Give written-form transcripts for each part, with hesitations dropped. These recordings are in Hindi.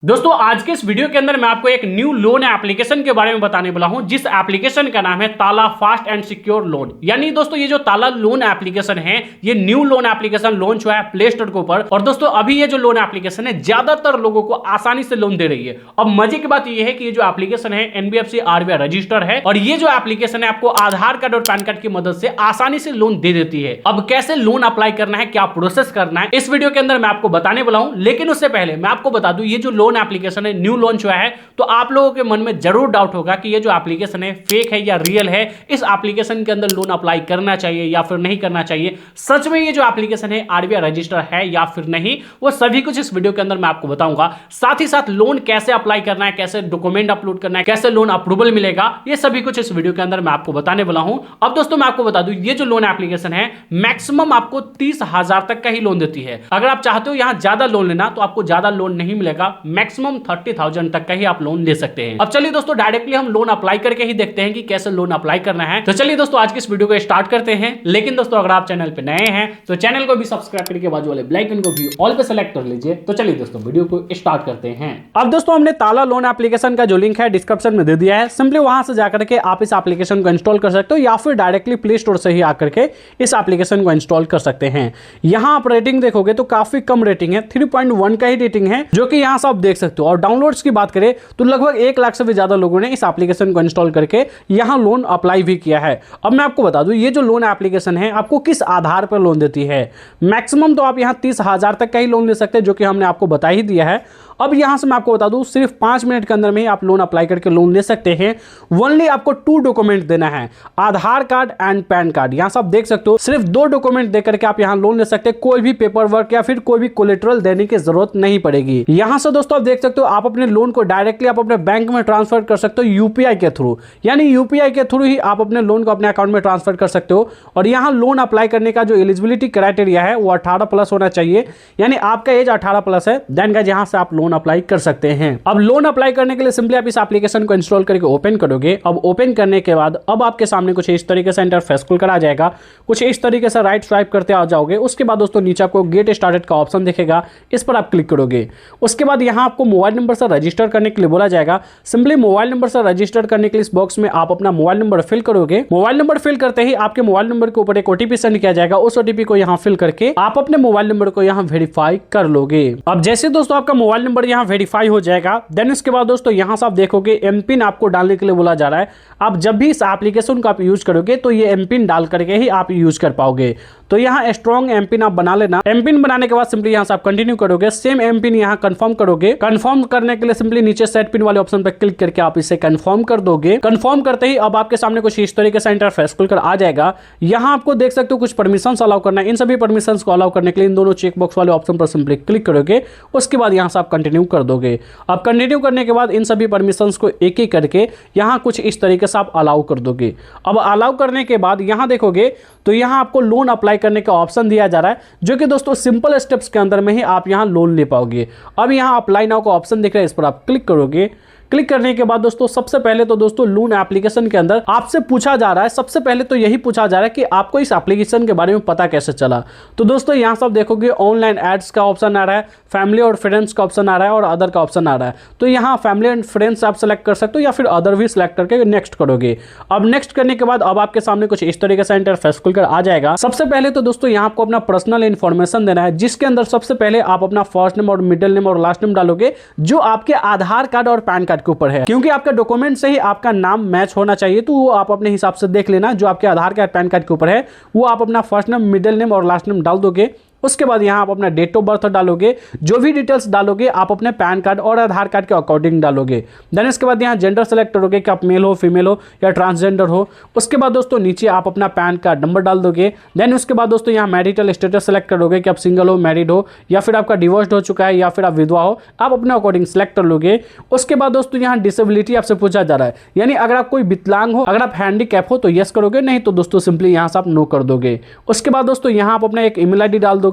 दोस्तों आज के इस वीडियो के अंदर मैं आपको एक न्यू लोन एप्लीकेशन के बारे में बताने वाला हूं जिस एप्लीकेशन का नाम है ताला फास्ट एंड सिक्योर लोन। यानी दोस्तों ये जो ताला लोन एप्लीकेशन है ये न्यू लोन एप्लीकेशन लॉन्च हुआ है प्ले स्टोर के ऊपर। और दोस्तों अभी ये जो लोन एप्लीकेशन है ज्यादातर लोगों को आसानी से लोन दे रही है। अब मजे की बात ये है कि ये जो एप्लीकेशन है एनबीएफसी आरबीआई रजिस्टर है और ये जो एप्लीकेशन है आपको आधार कार्ड और पैन कार्ड की मदद से आसानी से लोन दे देती है। अब कैसे लोन अप्लाई करना है, क्या प्रोसेस करना है, इस वीडियो के अंदर मैं आपको बताने वाला हूं। लेकिन उससे पहले मैं आपको बता दूं ये जो लोन एप्लीकेशन है न्यू लॉन्च हुआ है तो आप लोगों के मन में जरूर डाउट होगा कि ये जो एप्लीकेशन है फेक है या रियल है, इस एप्लीकेशन के अंदर लोन अप्लाई करना चाहिए या फिर नहीं करना चाहिए, सच में ये जो एप्लीकेशन है आरबीआई रजिस्टर है या फिर नहीं, वो सभी कुछ इस वीडियो के अंदर मैं आपको बताऊंगा। साथ ही साथ लोन कैसे अप्लाई करना है, कैसे डॉक्यूमेंट अपलोड करना है, कैसे लोन अप्रूवल मिलेगा, ये सभी कुछ इस वीडियो के अंदर मैं आपको बताने वाला हूं। अब दोस्तों मैं आपको बता दूं ये जो लोन एप्लीकेशन है मैक्सिमम आपको 30,000 तक का ही लोन देती है। अगर आप चाहते हो यहां ज्यादा लोन लेना तो आपको ज्यादा लोन नहीं मिलेगा, मैक्सिमम 30,000 तक का ही आप लोन ले सकते हैं। अब चलिए दोस्तों डायरेक्टली हम लोन अप्लाई करके ही देखते हैं कि कैसे लोन अप्लाई करना है। तो चलिए दोस्तों आज की इस वीडियो को स्टार्ट करते हैं। लेकिन दोस्तों अगर आप चैनल पे नए हैं तो चैनल को भी सब्सक्राइब करके बाजू वाले बेल आइकन को भी ऑल पे सेलेक्ट कर लीजिए। तो चलिए दोस्तों वीडियो को स्टार्ट करते हैं। अब दोस्तों हमने ताला लोन एप्लीकेशन का जो लिंक है डिस्क्रिप्शन में दे दिया है, सिंपली वहां से जाकर के आप इस एप्लीकेशन को इंस्टॉल कर सकते हो या फिर डायरेक्टली प्ले स्टोर से ही आकर के इस एप्लीकेशन को इंस्टॉल कर सकते हैं। यहां आप रेटिंग देखोगे तो काफी कम रेटिंग है, 3.1 का ही रेटिंग है, जो कि यहां से आप देख सकते हो। और डाउनलोड्स की बात करें तो लगभग 1 लाख से भी ज्यादा लोगों ने इस एप्लीकेशन को इंस्टॉल करके यहां लोन अप्लाई भी किया है। अब मैं आपको बता दूं ये जो लोन एप्लीकेशन है आपको किस आधार पर लोन देती है। मैक्सिमम तो आप यहां 30,000 तक का ही लोन ले सकते हैं, जो कि हमने आपको बता ही दिया है। अब यहां से मैं आपको बता दूं सिर्फ 5 मिनट के अंदर में ही आप लोन अप्लाई करके लोन ले सकते हैं। ओनली आपको 2 डॉक्यूमेंट देना है, आधार कार्ड एंड पैन कार्ड। यहां से आप देख सकते हो सिर्फ 2 डॉक्यूमेंट देकर के आप यहां लोन ले सकते हैं। कोई भी पेपर वर्क या फिर कोई भी कोलेटरल देने की जरूरत नहीं पड़ेगी। यहां से दोस्तों आप देख सकते हो आप अपने लोन को डायरेक्टली आप अपने बैंक में ट्रांसफर कर सकते हो यूपीआई के थ्रू। यानी यूपीआई के थ्रू ही आप अपने लोन को अपने अकाउंट में ट्रांसफर कर सकते हो। और यहां लोन अप्लाई करने का जो एलिजिबिलिटी क्राइटेरिया है वो 18+ होना चाहिए, यानी आपका एज 18+ है, देन गाइस यहां से आप लोन अप्लाई कर सकते हैं। अब लोन अप्लाई करने के लिए सिंपली आप इस एप्लीकेशन को इंस्टॉल करके ओपन करोगे। अब ओपन करने के बाद अब आपके सामने कुछ इस तरीके से इंटरफेस खुल कर आ जाएगा। कुछ इस तरीके से राइट स्वाइप करते आ जाओगे। उसके बाद दोस्तों नीचे आपको गेट स्टार्टेड का ऑप्शन दिखेगा, इस पर आप क्लिक करोगे। उसके बाद यहां आपको मोबाइल नंबर से रजिस्टर करने के लिए बोला जाएगा। सिंपली मोबाइल नंबर से रजिस्टर करने के लिए इस बॉक्स में आप अपना मोबाइल नंबर फिल करोगे। मोबाइल नंबर फिल करते ही आपके मोबाइल नंबर के ऊपर एक ओटीपी सेंड किया जाएगा। उस ओटीपी को यहां फिल करके आप अपने मोबाइल नंबर को यहां वेरीफाई कर लोगे। अब जैसे दोस्तों आपका मोबाइल नंबर यहां वेरीफाई हो जाएगा, देन उसके बाद दोस्तों यहां से आप देखोगे एम पिन आपको डालने के लिए बोला जा रहा है। आप जब भी इस एप्लीकेशन को आप यूज करोगे तो ये एम पिन डाल करके ही आप यूज कर पाओगे। तो यहाँ स्ट्रॉन्ग एम पिन आप बना लेना। एम पिन बनाने के बाद सिंपली यहाँ से आप कंटिन्यू करोगे। सेम एम पिन यहाँ कंफर्म करोगे। कंफर्म करने के लिए सिंपली नीचे सेट पिन वाले ऑप्शन पर क्लिक करके आप इसे कंफर्म कर दोगे। कंफर्म करते ही अब आपके सामने कुछ इस तरीके से इंटरफेस खुलकर आ जाएगा। यहाँ आपको देख सकते हो कुछ परमिशन अलाउ करना है। इन सभी परमिशन को अलाउ करने के लिए इन दोनों चेक बॉक्स वाले ऑप्शन पर सिंपली क्लिक करोगे। उसके बाद यहाँ से आप कंटिन्यू कर दोगे। अब कंटिन्यू करने के बाद इन सभी परमिशंस को एक एक करके यहाँ कुछ इस तरीके से आप अलाउ कर दोगे। अब अलाउ करने के बाद यहाँ देखोगे तो यहाँ आपको लोन अप्लाई करने का ऑप्शन दिया जा रहा है, जो कि दोस्तों सिंपल स्टेप्स के अंदर में ही आप यहाँ लोन ले पाओगे। अब यहाँ अप्लाई नाउ का ऑप्शन दिख रहा है, इस पर आप क्लिक करोगे। क्लिक करने के बाद दोस्तों सबसे पहले तो दोस्तों लोन एप्लीकेशन के अंदर आपसे पूछा जा रहा है, सबसे पहले तो यही पूछा जा रहा है कि आपको इस एप्लीकेशन के बारे में पता कैसे चला। तो दोस्तों यहाँ सब देखोगे ऑनलाइन एड्स का ऑप्शन आ रहा है, फैमिली और फ्रेंड्स का ऑप्शन आ रहा है और अदर का ऑप्शन आ रहा है। तो यहाँ फैमिली एंड फ्रेंड्स आप सेलेक्ट कर सकते हो या फिर अदर भी सिलेक्ट करके नेक्स्ट करोगे। अब नेक्स्ट करने के बाद अब आपके सामने कुछ इस तरीके से इंटरफेस खुलकर आ जाएगा। सबसे पहले तो दोस्तों यहाँ आपको अपना पर्सनल इन्फॉर्मेशन देना है, जिसके अंदर सबसे पहले आप अपना फर्स्ट नेम और मिडिल नेम और लास्ट नेम डालोगे, जो आपके आधार कार्ड और पैन कार्ड के ऊपर है। क्योंकि आपका डॉक्यूमेंट से ही आपका नाम मैच होना चाहिए, तो वो आप अपने हिसाब से देख लेना। जो आपके आधार कार्ड पैन कार्ड के ऊपर है वो आप अपना फर्स्ट नेम मिडिल नेम और लास्ट नेम डाल दोगे। उसके बाद यहाँ आप अपना डेट ऑफ बर्थ डालोगे। जो भी डिटेल्स डालोगे आप अपने पैन कार्ड और आधार कार्ड के अकॉर्डिंग डालोगे। देन इसके बाद यहाँ जेंडर सेलेक्ट करोगे कि आप मेल हो, फीमेल हो या ट्रांसजेंडर हो। उसके बाद दोस्तों नीचे आप अपना पैन कार्ड नंबर डाल दोगे। देन उसके बाद दोस्तों यहाँ मैरिटल स्टेटस सेलेक्ट करोगे कि आप सिंगल हो, मैरिड हो या फिर आपका डिवोर्स्ड हो चुका है या फिर आप विधवा हो, आप अपने अकॉर्डिंग सेलेक्ट कर लोगे। उसके बाद दोस्तों यहाँ डिसेबिलिटी आपसे पूछा जा रहा है, यानी अगर आप कोई विकलांग हो, अगर आप हैंडीकैप हो तो यस करोगे, नहीं तो दोस्तों सिंपली यहाँ से आप नो कर दोगे। उसके बाद दोस्तों यहाँ आप अपना एक ईमेल आईडी डाल दोगे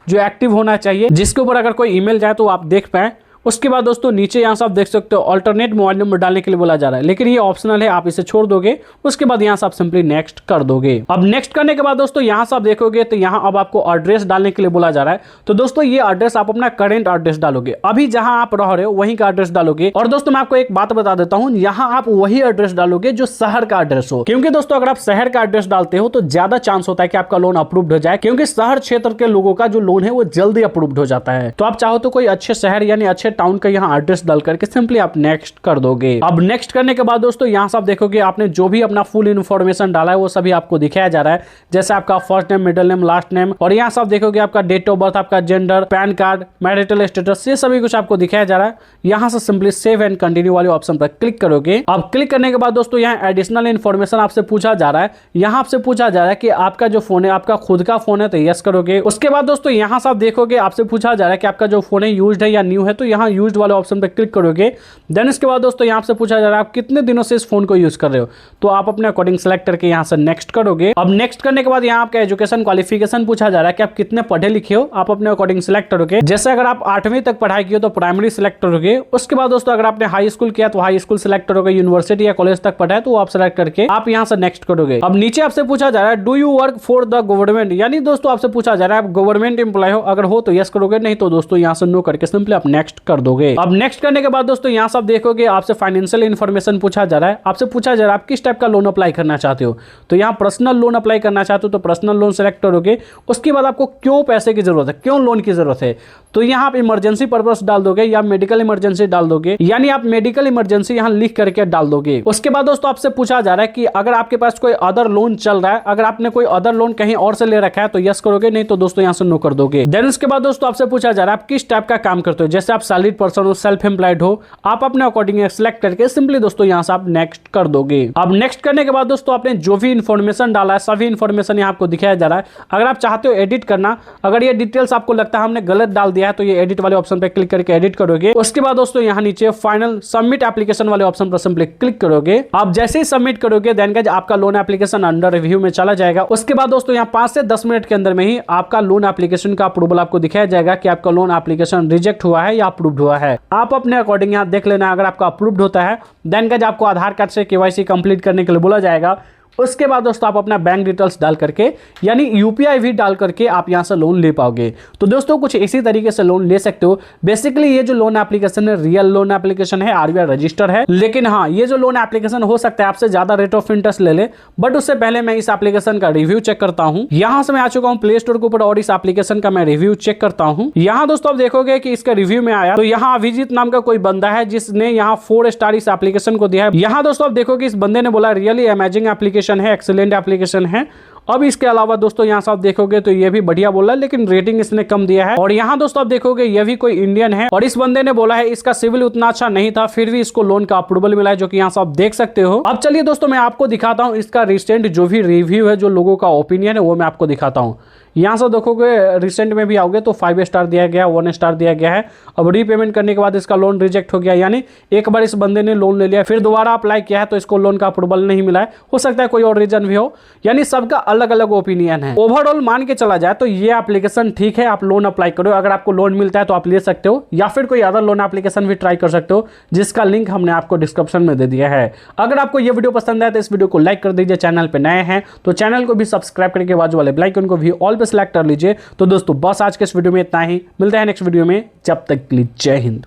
जो एक्टिव होना चाहिए, जिसके ऊपर अगर कोई ईमेल जाए तो आप देख पाए। उसके बाद दोस्तों नीचे यहाँ से आप देख सकते हो अल्टरनेट मोबाइल नंबर डालने के लिए बोला जा रहा है, लेकिन ये ऑप्शनल है, आप इसे छोड़ दोगे। उसके बाद यहाँ से आप सिंपली नेक्स्ट कर दोगे। अब नेक्स्ट करने के बाद दोस्तों यहाँ से आप देखोगे तो यहाँ अब आपको एड्रेस डालने के लिए बोला जा रहा है। तो दोस्तों ये एड्रेस आप अपना करेंट एड्रेस डालोगे, अभी जहां आप रह रहे हो वहीं का एड्रेस डालोगे। और दोस्तों मैं आपको एक बात बता देता हूं, यहाँ आप वही एड्रेस डालोगे जो शहर का एड्रेस हो, क्योंकि दोस्तों अगर आप शहर का एड्रेस डालते हो तो ज्यादा चांस होता है कि आपका लोन अप्रूव्ड हो जाए, क्योंकि शहर क्षेत्र के लोगों का जो लोन है वो जल्दी अप्रूव्ड हो जाता है। तो आप चाहो तो कोई अच्छे शहर यानी अच्छे टाउन का यहाँ एड्रेस डाल करके सिंपली आप नेक्स्ट कर दोगे। अब नेक्स्ट करने के बाद दोस्तों यहाँ से आप देखोगे आपने जो भी अपना फुल इन्फॉर्मेशन डाला है वो सभी आपको दिखाया जा रहा है, जैसे आपका first name, middle name, last name, और यहाँ से आप देखोगे आपका डेट ऑफ बर्थ, आपका gender, pan card, marital status, ये सभी कुछ आपको दिखाया जा रहा है। यहाँ से सिंपली सेव एंड कंटिन्यू वाले ऑप्शन पर क्लिक करोगे। अब क्लिक करने के बाद दोस्तों यहाँ एडिशनल इन्फॉर्मेशन आपसे पूछा जा रहा है। यहाँ आपसे पूछा जा रहा है कि आपका जो फोन है आपका खुद का फोन है, तो यस करोगे। उसके बाद दोस्तों यहाँ से आप देखोगे आपसे पूछा जा रहा है कि आपका जो फोन है यूज्ड है या न्यू है, तो यहाँ यूज्ड वाले ऑप्शन पर क्लिक करोगे। देन इसके बाद दोस्तों यहाँ से पूछा जा रहा है आप कितने दिनों से इस फोन को यूज कर रहे हो, तो आप अपने अकॉर्डिंग सेलेक्ट करके यहाँ से नेक्स्ट करोगे। अब नेक्स्ट करने के बाद यहाँ आपका एजुकेशन क्वालिफिकेशन पूछा जा रहा है कि आप कितने पढ़े लिखे हो, आप अपने अकॉर्डिंग सिलेक्ट करोगे। जैसे अगर आप 8वीं तक पढ़ाई की हो तो प्राइमरी सिलेक्ट करोगे। उसके बाद दोस्तों अगर आपने हाई स्कूल किया तो हाई स्कूल सिलेक्ट करोगे, यूनिवर्सिटी या कॉलेज तक पढ़ा है तो आप सिलेक्ट करके आप यहाँ से नेक्स्ट करोगे। अब नीचे आपसे पूछा जा रहा है do you work for the government, यानी दोस्तों आपसे पूछा जा रहा है आप गवर्नमेंट एम्प्लॉय हो, अगर हो तो यस करोगे, नहीं तो दोस्तों यहाँ से नो करके सिंपली आप नेक्स्ट कर दोगे। अब नेक्स्ट करने के बाद दोस्तों यहाँ से आप देखोगे आपसे फाइनेंशियल इन्फॉर्मेशन पूछा जा रहा है। आपसे पूछा जा रहा है आप किस टाइप का लोन अप्लाई करना चाहते हो, तो यहाँ पर्सनल लोन अप्लाई करना चाहते हो तो पर्सनल लोन सेलेक्ट करोगे। उसके बाद आपको क्यों पैसे की जरूरत है, क्यों लोन की जरूरत है, तो यहाँ आप इमरजेंसी पर्पस डाल दोगे या मेडिकल इमरजेंसी डाल दोगे, यानी आप मेडिकल इमरजेंसी यहाँ लिख करके डाल दोगे। उसके बाद दोस्तों आपसे पूछा जा रहा है कि अगर आपके पास कोई अदर लोन चल रहा है, अगर आपने कोई अदर लोन कहीं और से ले रखा है तो यस करोगे, नहीं तो दोस्तों यहाँ से नो कर दोगे। देन उसके बाद दोस्तों आपसे पूछा जा रहा है आप किस टाइप का काम करते हो, जैसे आप सैलरीड पर्सन हो, सेल्फ एम्प्लॉयड हो, आप अपने अकॉर्डिंग सेलेक्ट करके सिंपली दोस्तों यहाँ से आप नेक्स्ट कर दोगे। अब नेक्स्ट करने के बाद दोस्तों आपने जो भी इन्फॉर्मेशन डाला है सभी इन्फॉर्मेशन यहाँ आपको दिखाया जा रहा है। अगर आप चाहते हो एडिट करना, अगर ये डिटेल्स आपको लगता है हमने गलत डाल दिया है तो ये एडिट वाले ऑप्शन पे क्लिक करके एडिट करोगे। उसके बाद दोस्तों यहाँ नीचे फाइनल सबमिट एप्लीकेशन वाले ऑप्शन पर सिंपली क्लिक करोगे। आप जैसे ही सबमिट करोगे देन गाइस आपका लोन एप्लीकेशन अंडर रिव्यू में चला जाएगा। उसके बाद दोस्तों यहाँ 5 से 10 मिनट के अंदर में ही आपका लोन एप्लीकेशन का अप्रूवल आपको दिखाया जाएगा कि आपका लोन एप्लीकेशन रिजेक्ट हुआ है या अप्रूव्ड हुआ है। आप अपने अकॉर्डिंग यहाँ देख लेना, अगर आपका अप्रूव्ड होता है देन गाइस आपको आधार कार्ड से केवाईसी कंप्लीट करने के लिए बोला जाएगा। उसके बाद दोस्तों आप अपना बैंक डिटेल्स डाल करके यानी यूपीआई भी डाल करके आप यहां से लोन ले पाओगे। तो दोस्तों कुछ इसी तरीके से लोन ले सकते हो। बेसिकली ये जो लोन एप्लीकेशन है रियल लोन एप्लीकेशन है, आरबीआई रजिस्टर है, लेकिन हाँ ये जो लोन एप्लीकेशन हो सकता है आपसे ज्यादा रेट ऑफ इंटरेस्ट ले ले, बट उससे पहले मैं इस एप्लीकेशन का रिव्यू चेक करता हूँ। यहाँ से मैं आ चुका हूँ प्ले स्टोर के ऊपर और इस एप्लीकेशन का मैं रिव्यू चेक करता हूँ। यहाँ दोस्तों आप देखोगे कि इसका रिव्यू में आया तो यहाँ अभिजीत नाम का कोई बंदा है जिसने यहाँ 4 स्टार इस एप्लीकेशन को दिया है। यहाँ दोस्तों आप देखोगे इस बंदे ने बोला रियली अमेजिंग एप्लीकेशन है, एक्सीलेंट एप्लीकेशन है। अब इसके अलावा दोस्तों यहाँ से आप देखोगे तो ये भी बढ़िया बोला है, लेकिन रेटिंग इसने कम दिया है। और यहाँ दोस्तों आप देखोगे ये भी कोई इंडियन है और इस बंदे ने बोला है इसका सिविल उतना अच्छा नहीं था फिर भी इसको लोन का अप्रूवल मिला है, जो कि यहाँ से आप देख सकते हो। अब चलिए दोस्तों मैं आपको दिखाता हूँ इसका रिसेंट जो भी रिव्यू है, जो लोगों का ओपिनियन है वो मैं आपको दिखाता हूँ। यहाँ से देखोगे रिसेंट में भी आओगे तो 5 स्टार दिया गया, 1 स्टार दिया गया है। अब रीपेमेंट करने के बाद इसका लोन रिजेक्ट हो गया, यानी एक बार इस बंदे ने लोन ले लिया फिर दोबारा अप्लाई किया है तो इसको लोन का अप्रूवल नहीं मिला है। हो सकता है कोई और रीजन भी हो, यानी सबका अलग अलग ओपिनियन है। ओवरऑल मान के चला जाए तो ये एप्लीकेशन ठीक है, आप लोन अप्लाई करो, अगर आपको लोन मिलता है तो आप ले सकते हो, या फिर कोई अदर लोन एप्लीकेशन भी ट्राई कर सकते हो जिसका लिंक हमने आपको डिस्क्रिप्शन में दे दिया है। अगर आपको ये वीडियो पसंद आए तो इस वीडियो को लाइक कर दीजिए, चैनल पे नए हैं तो चैनल को भी सब्सक्राइब करके बाजू वाले बेल आइकन को भी ऑल पे सेलेक्ट कर लीजिए। तो दोस्तों बस आज के इस वीडियो में इतना ही, मिलते हैं नेक्स्ट वीडियो में, जब तक के लिए जय हिंद।